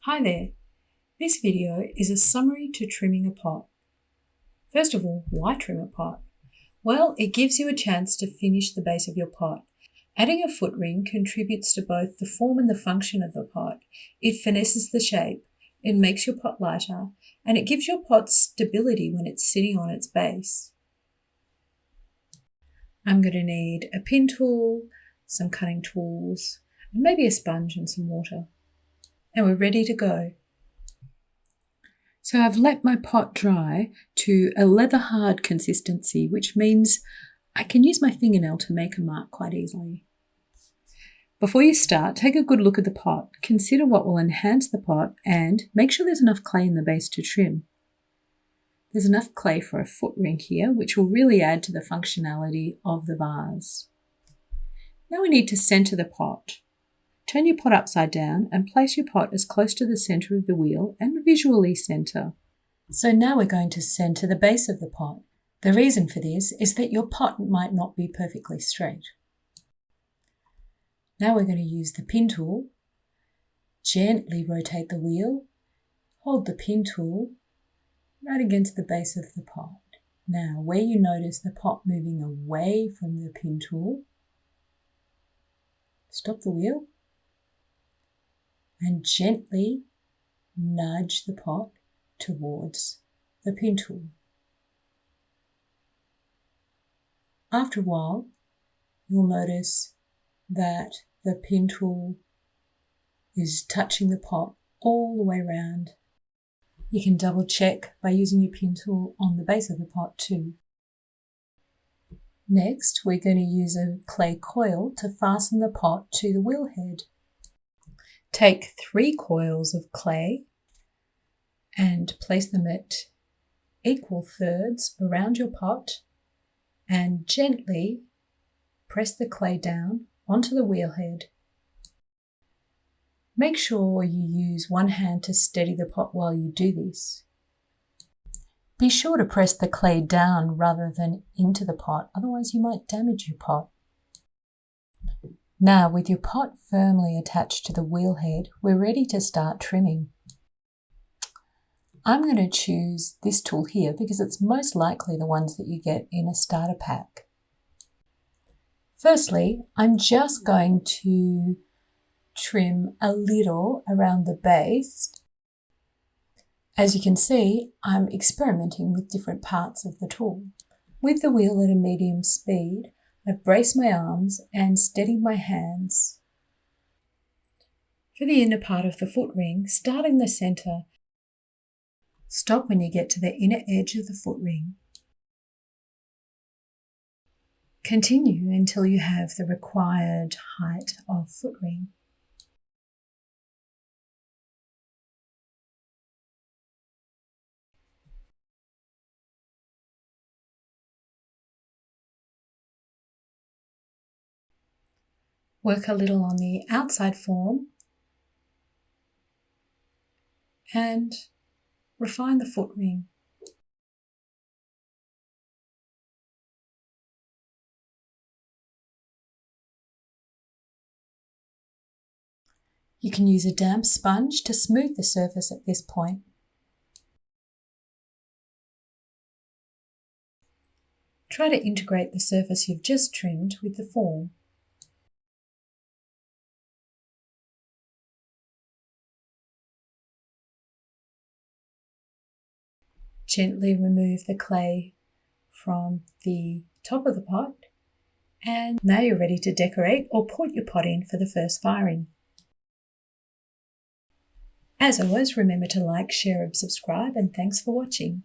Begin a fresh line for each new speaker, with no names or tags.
Hi there. This video is a summary to trimming a pot. First of all, why trim a pot? Well, it gives you a chance to finish the base of your pot. Adding a foot ring contributes to both the form and the function of the pot. It finesses the shape, it makes your pot lighter, and it gives your pot stability when it's sitting on its base. I'm going to need a pin tool, some cutting tools, and maybe a sponge and some water. And we're ready to go. So I've let my pot dry to a leather hard consistency, which means I can use my fingernail to make a mark quite easily. Before you start, take a good look at the pot. Consider what will enhance the pot and make sure there's enough clay in the base to trim. There's enough clay for a foot ring here, which will really add to the functionality of the vase. Now we need to center the pot. Turn your pot upside down and place your pot as close to the center of the wheel and visually center. So now we're going to center the base of the pot. The reason for this is that your pot might not be perfectly straight. Now we're going to use the pin tool. Gently rotate the wheel. Hold the pin tool right against the base of the pot. Now, where you notice the pot moving away from the pin tool, stop the wheel and gently nudge the pot towards the pin tool. After a while, you'll notice that the pin tool is touching the pot all the way around. You can double check by using your pin tool on the base of the pot too. Next, we're going to use a clay coil to fasten the pot to the wheel head. Take 3 coils of clay and place them at equal thirds around your pot and gently press the clay down onto the wheel head. Make sure you use one hand to steady the pot while you do this. Be sure to press the clay down rather than into the pot, otherwise you might damage your pot. Now, with your pot firmly attached to the wheel head, we're ready to start trimming. I'm going to choose this tool here because it's most likely the ones that you get in a starter pack. Firstly, I'm just going to trim a little around the base. As you can see, I'm experimenting with different parts of the tool. With the wheel at a medium speed, I've braced my arms and steadied my hands. For the inner part of the foot ring, start in the center. Stop when you get to the inner edge of the foot ring. Continue until you have the required height of foot ring. Work a little on the outside form and refine the foot ring. You can use a damp sponge to smooth the surface at this point. Try to integrate the surface you've just trimmed with the form. Gently remove the clay from the top of the pot, and now you're ready to decorate or put your pot in for the first firing. As always, remember to like, share and subscribe, and thanks for watching.